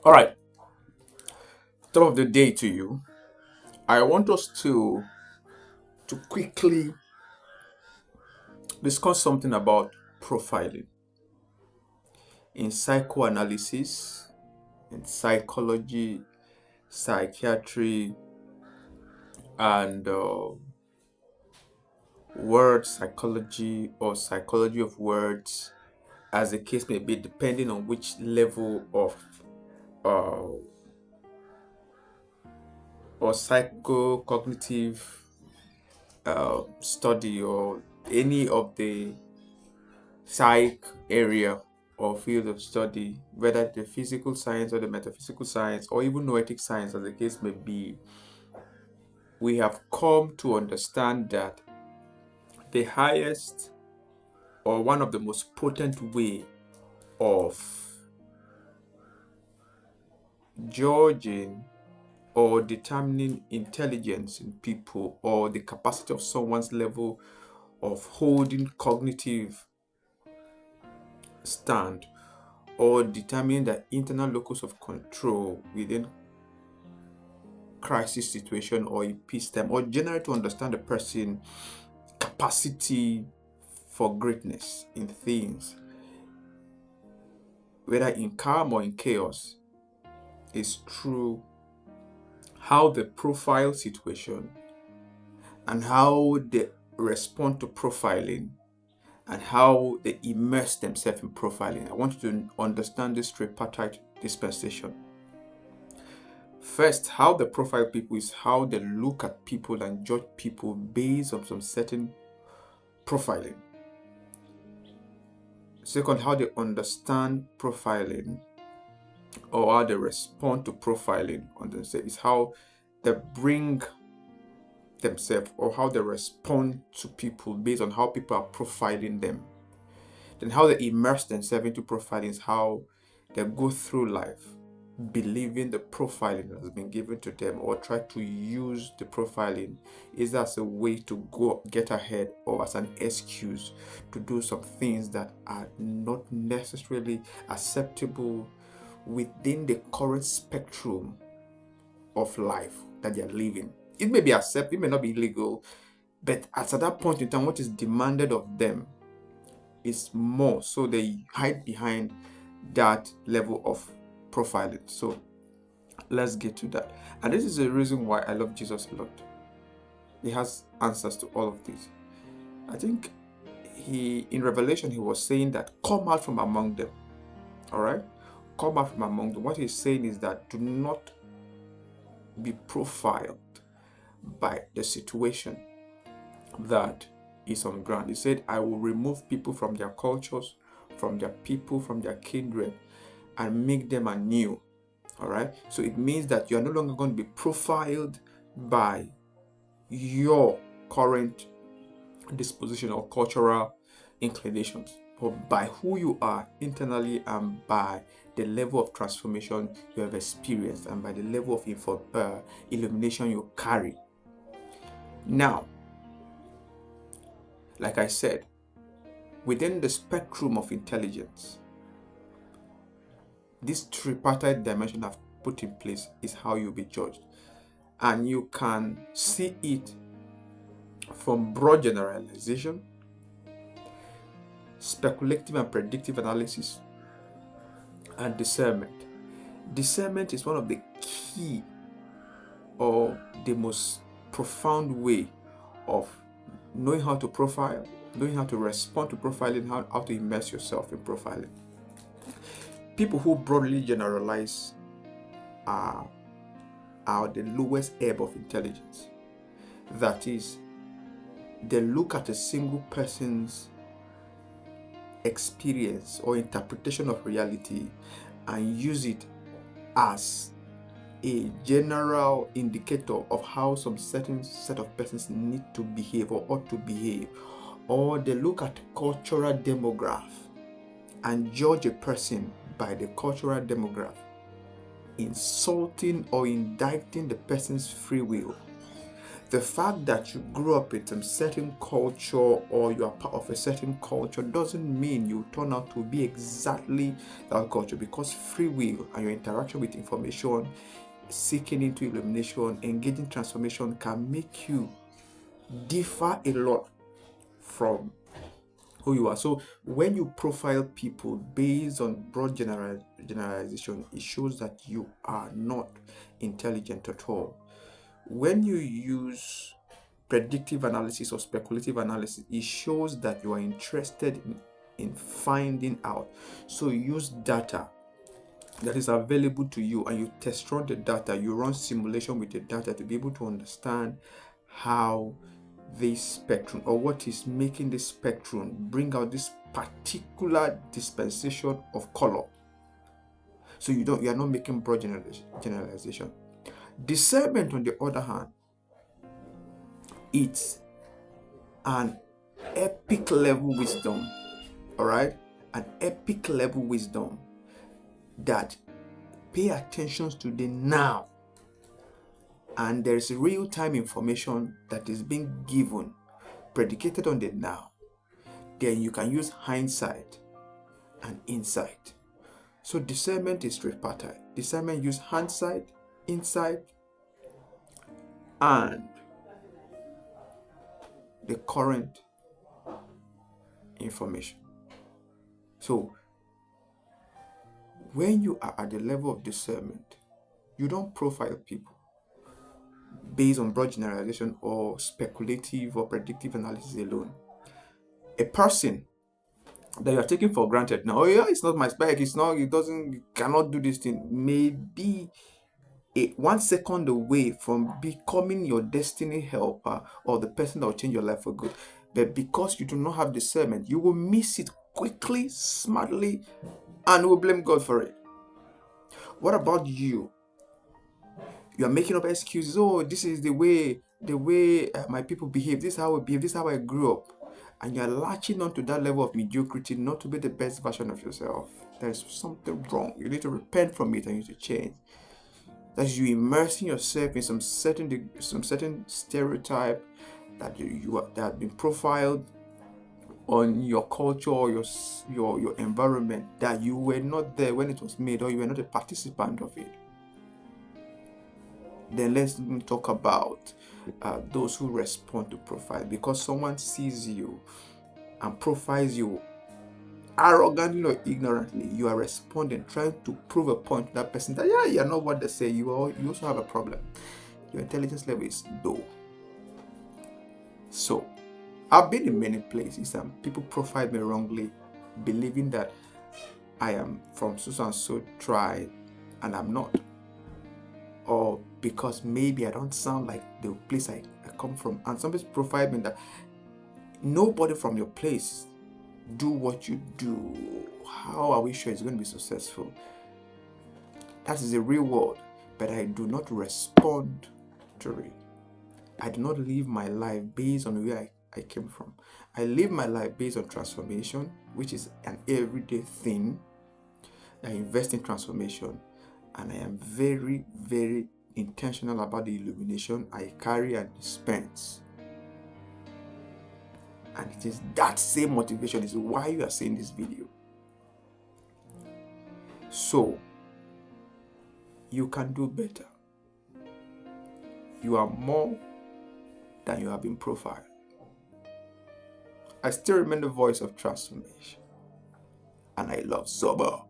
All right, top of the day to you. I want us to quickly discuss something about profiling in psychoanalysis, in psychology, psychiatry, and word psychology or psychology of words, as the case may be, depending on which level of uh, or psychocognitive study or any of the psych area or field of study, whether the physical science or the metaphysical science or even noetic science, as the case may be, we have come to understand that the highest or one of the most potent way of judging or determining intelligence in people or the capacity of someone's level of holding cognitive stand or determining the internal locus of control within crisis situation or a peacetime, or generally to understand the person capacity for greatness in things, whether in calm or in chaos, is through how they profile situation and how they respond to profiling and how they immerse themselves in profiling. I want you to understand this tripartite dispensation. First, how they profile people is how they look at people and judge people based on some certain profiling. Second, how they understand profiling or how they respond to profiling on themselves is how they bring themselves or how they respond to people based on how people are profiling them. Then how they immerse themselves into profiling is how they go through life believing the profiling that has been given to them or try to use the profiling is as a way to go get ahead or as an excuse to do some things that are not necessarily acceptable within the current spectrum of life that they are living. It may be accepted, it may not be illegal, but at that point in time, what is demanded of them is more. So they hide behind that level of profiling. So let's get to that. And this is the reason why I love Jesus a lot. He has answers to all of this. I think in Revelation, he was saying that come out from among them. All right? Come out from among them. What he's saying is that do not be profiled by the situation that is on ground. He said, I will remove people from their cultures, from their people, from their kindred, and make them anew. All right. So it means that you are no longer going to be profiled by your current disposition or cultural inclinations, but by who you are internally and by the level of transformation you have experienced and by the level of illumination you carry. Now, like I said, within the spectrum of intelligence, this tripartite dimension I've put in place is how you'll be judged. And you can see it from broad generalization, speculative and predictive analysis, and discernment. Discernment is one of the key or the most profound way of knowing how to profile, knowing how to respond to profiling, how to immerse yourself in profiling. People who broadly generalize are the lowest ebb of intelligence. That is, they look at a single person's experience or interpretation of reality and use it as a general indicator of how some certain set of persons need to behave or ought to behave. Or they look at cultural demograph and judge a person by the cultural demograph, insulting or indicting the person's free will. The fact that you grew up in some certain culture or you are part of a certain culture doesn't mean you turn out to be exactly that culture, because free will and your interaction with information, seeking into illumination, engaging transformation can make you differ a lot from who you are. So when you profile people based on broad generalization, it shows that you are not intelligent at all. When you use predictive analysis or speculative analysis, it shows that you are interested in finding out. So you use data that is available to you and you test run the data, you run simulation with the data to be able to understand how this spectrum or what is making this spectrum bring out this particular dispensation of color. So you are not making broad generalization. Discernment, on the other hand, it's an epic level wisdom, all right? An epic level wisdom that pay attention to the now, and there's real-time information that is being given predicated on the now. Then you can use hindsight and insight. So discernment is tripartite. Discernment use hindsight, insight, and the current information. So when you are at the level of discernment, you don't profile people based on broad generalization or speculative or predictive analysis alone. A person that you are taking for granted now, oh yeah, it's not my spec, it cannot do this thing, may be 1 second away from becoming your destiny helper or the person that will change your life for good. But because you do not have discernment, you will miss it quickly, smartly, and will blame God for it. What about you? You are making up excuses. Oh, this is the way my people behave. This is how I behave. This is how I grew up. And you are latching onto that level of mediocrity, not to be the best version of yourself. There's something wrong. You need to repent from it and you need to change. That you immersing yourself in some certain stereotype that that have been profiled on your culture or your environment, that you were not there when it was made, or you were not a participant of it. Then let's talk about those who respond to profile. Because someone sees you and profiles you arrogantly or ignorantly, you are responding, trying to prove a point to that person that you're not what they say. You also have a problem. Your intelligence level is low. So I've been in many places and people profile me wrongly, believing that I am from so and so tribe and I'm not, or because maybe I don't sound like the place I come from. And some people profile me that nobody from your place do what you do. How are we sure it's going to be successful? That is the real world, but I do not respond to it. I do not live my life based on where I came from. I live my life based on transformation, which is an everyday thing. I invest in transformation, and I am very, very intentional about the illumination I carry and dispense. And it is that same motivation is why you are seeing this video. So you can do better. You are more than you have been profiled. I still remain the voice of transformation, and I love Zobo.